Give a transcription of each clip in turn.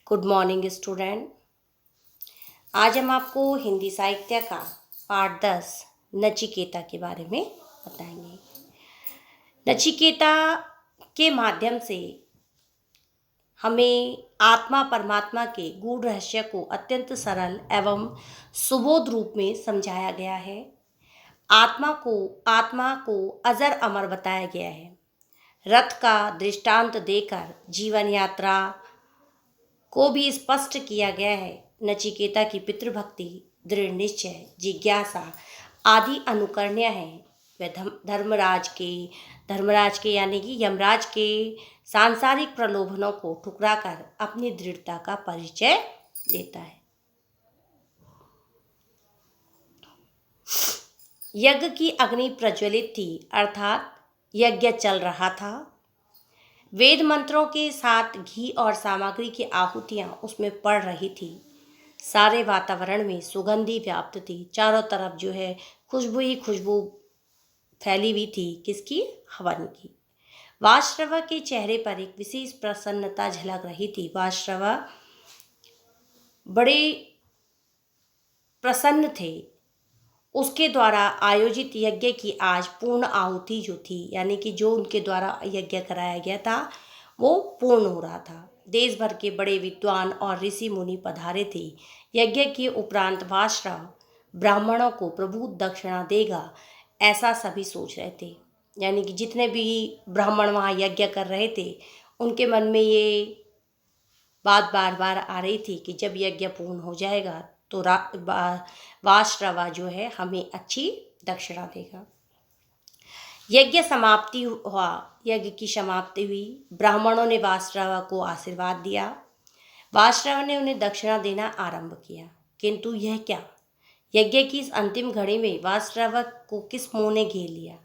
Good morning student. आज हम आपको हिंदी साहित्य का पाठ 10 नचिकेता के बारे में बताएंगे। नचिकेता के माध्यम से हमें आत्मा परमात्मा के गूढ़ रहस्य को अत्यंत सरल एवं सुबोध रूप में समझाया गया है। आत्मा को अजर अमर बताया गया है। रथ का दृष्टांत देकर जीवन यात्रा को भी स्पष्ट किया गया है। नचिकेता की पितृभक्ति, दृढ़ निश्चय, जिज्ञासा आदि अनुकरणीय है। वह धर्मराज के यानी कि यमराज के सांसारिक प्रलोभनों को ठुकराकर अपनी दृढ़ता का परिचय देता है। यज्ञ की अग्नि प्रज्वलित थी, अर्थात यज्ञ चल रहा था। वेद मंत्रों के साथ घी और सामग्री की आहुतियाँ उसमें पड़ रही थी। सारे वातावरण में सुगंधी व्याप्त थी। चारों तरफ जो है खुशबू ही खुशबू फैली हुई थी। किसकी? हवन की। वाश्रवा के चेहरे पर एक विशेष प्रसन्नता झलक रही थी। वाश्रवा बड़े प्रसन्न थे। उसके द्वारा आयोजित यज्ञ की आज पूर्ण आहुति जो थी, यानी कि जो उनके द्वारा यज्ञ कराया गया था वो पूर्ण हो रहा था। देश भर के बड़े विद्वान और ऋषि मुनि पधारे थे। यज्ञ के उपरांत वाश्रव ब्राह्मणों को प्रभु दक्षिणा देगा, ऐसा सभी सोच रहे थे। यानी कि जितने भी ब्राह्मण वहाँ यज्ञ कर रहे थे उनके मन में ये बात बार बार आ रही थी कि जब यज्ञ पूर्ण हो जाएगा तो वाश्रवा जो है हमें अच्छी दक्षिणा देगा। यज्ञ समाप्ति हुआ। यज्ञ की समाप्ति हुई। ब्राह्मणों ने वाश्रवा को आशीर्वाद दिया। वाश्रवा ने उन्हें दक्षिणा देना आरंभ किया। किंतु यह क्या, यज्ञ की इस अंतिम घड़ी में वाश्रवा को किस मुंह ने घेर लिया।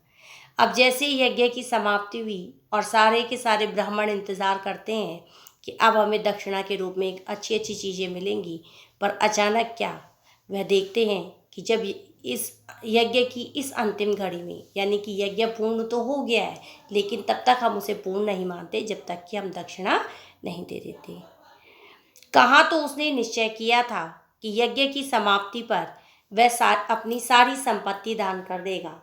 अब जैसे यज्ञ की समाप्ति हुई और सारे के सारे ब्राह्मण इंतजार करते हैं कि अब हमें दक्षिणा के रूप में अच्छी अच्छी चीज़ें मिलेंगी, पर अचानक क्या, वह देखते हैं कि जब इस यज्ञ की इस अंतिम घड़ी में, यानी कि यज्ञ पूर्ण तो हो गया है लेकिन तब तक हम उसे पूर्ण नहीं मानते जब तक कि हम दक्षिणा नहीं दे देते। कहाँ तो उसने निश्चय किया था कि यज्ञ की समाप्ति पर वह अपनी सारी संपत्ति दान कर देगा,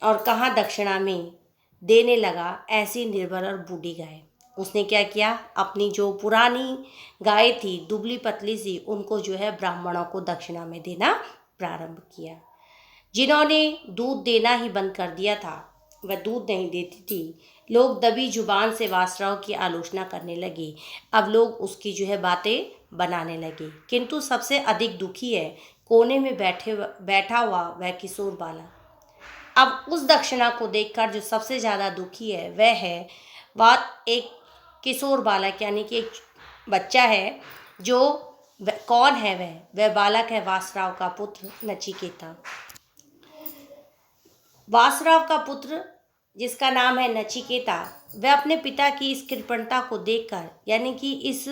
और कहाँ दक्षिणा में देने लगा ऐसी निर्बल और बूढ़ी गाय। उसने क्या किया, अपनी जो पुरानी गाय थी दुबली पतली सी, उनको जो है ब्राह्मणों को दक्षिणा में देना प्रारंभ किया। जिन्होंने दूध देना ही बंद कर दिया था, वह दूध नहीं देती थी। लोग दबी जुबान से वासराव की आलोचना करने लगे। अब लोग उसकी जो है बातें बनाने लगे। किंतु सबसे अधिक दुखी है कोने में बैठा हुआ वह किशोर बालक। अब उस दक्षिणा को देखकर जो सबसे ज़्यादा दुखी है वह एक किशोर बालक, यानी कि एक बच्चा है। जो कौन है वह बालक है वासराव का पुत्र नचिकेता। वासराव का पुत्र जिसका नाम है नचिकेता, वह अपने पिता की इस कृपणता को देखकर, यानी कि इस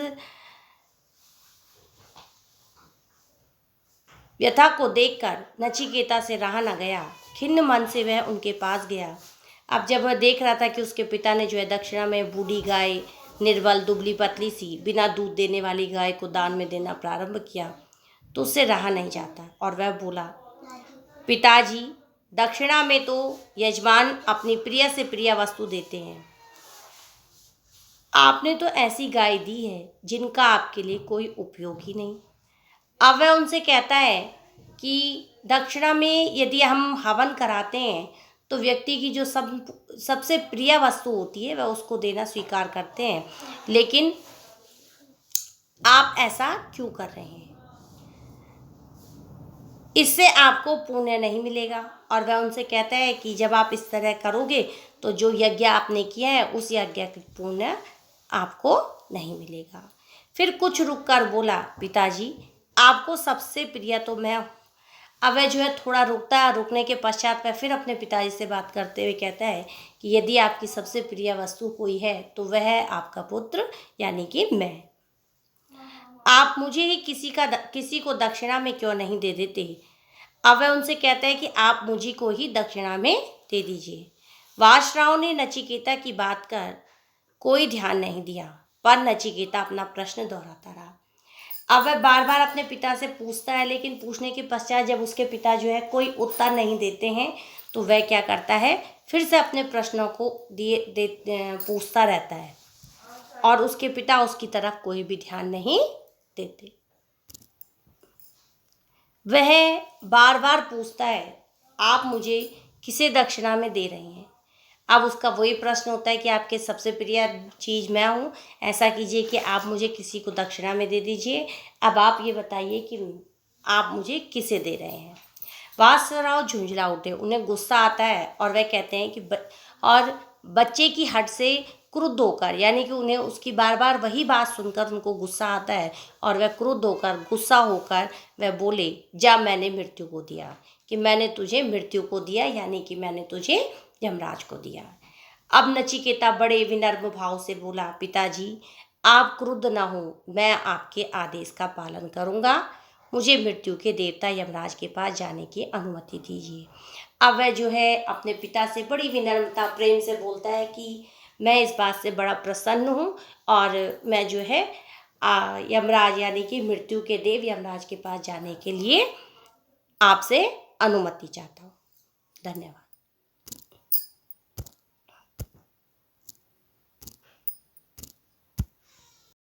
व्यथा को देखकर नचिकेता से रहा न गया। खिन्न मन से वह उनके पास गया। अब जब वह देख रहा था कि उसके पिता ने जो है दक्षिणा में बूढ़ी गाय, निर्बल दुबली पतली सी बिना दूध देने वाली गाय को दान में देना प्रारंभ किया, तो उससे रहा नहीं जाता और वह बोला, पिताजी, दक्षिणा में तो यजमान अपनी प्रिय से प्रिय वस्तु देते हैं। आपने तो ऐसी गाय दी है जिनका आपके लिए कोई उपयोग ही नहीं। अब वह उनसे कहता है कि दक्षिणा में यदि हम हवन कराते हैं तो व्यक्ति की जो सबसे प्रिय वस्तु होती है वह उसको देना स्वीकार करते हैं, लेकिन आप ऐसा क्यों कर रहे हैं? इससे आपको पुण्य नहीं मिलेगा। और वह उनसे कहता है कि जब आप इस तरह करोगे तो जो यज्ञ आपने किया है उस यज्ञ का पुण्य आपको नहीं मिलेगा। फिर कुछ रुक कर बोला, पिताजी, आपको सबसे प्रिय तो मैं हूँ। अब वह जो है थोड़ा रुकता है। रुकने के पश्चात वह फिर अपने पिताजी से बात करते हुए कहता है कि यदि आपकी सबसे प्रिय वस्तु कोई है तो वह है आपका पुत्र, यानी कि मैं। आप मुझे ही किसी को दक्षिणा में क्यों नहीं दे देते? अब वह उनसे कहता है कि आप मुझे को ही दक्षिणा में दे दीजिए। वासराव ने नचिकेता की बात कर कोई ध्यान नहीं दिया, पर नचिकेता अपना प्रश्न दोहराता रहा। अब वह बार बार अपने पिता से पूछता है, लेकिन पूछने के पश्चात जब उसके पिता जो है कोई उत्तर नहीं देते हैं तो वह क्या करता है, फिर से अपने प्रश्नों को पूछता रहता है और उसके पिता उसकी तरफ कोई भी ध्यान नहीं देते। वह बार बार पूछता है, आप मुझे किसे दक्षिणा में दे रही हैं। अब उसका वही प्रश्न होता है कि आपके सबसे प्रिय चीज़ मैं हूँ, ऐसा कीजिए कि आप मुझे किसी को दक्षिणा में दे दीजिए। अब आप ये बताइए कि आप मुझे किसे दे रहे हैं। वासुदेव झुंझला उठे, उन्हें गुस्सा आता है और वह कहते हैं कि और बच्चे की हट से क्रुद्ध होकर, यानी कि उन्हें उसकी बार बार वही बात सुनकर उनको गुस्सा आता है और वह क्रुद्ध होकर, गुस्सा होकर वह बोले, जा मैंने मृत्यु को दिया, कि मैंने तुझे मृत्यु को दिया, यानी कि मैंने तुझे यमराज को दिया। अब नचिकेता बड़े विनम्र भाव से बोला, पिताजी आप क्रुद्ध न हो, मैं आपके आदेश का पालन करूँगा, मुझे मृत्यु के देवता यमराज के पास जाने की अनुमति दीजिए। अब वह जो है अपने पिता से बड़ी विनम्रता प्रेम से बोलता है कि मैं इस बात से बड़ा प्रसन्न हूँ और मैं जो है यमराज यानी कि मृत्यु के देव यमराज के पास जाने के लिए आपसे अनुमति चाहता हूँ। धन्यवाद।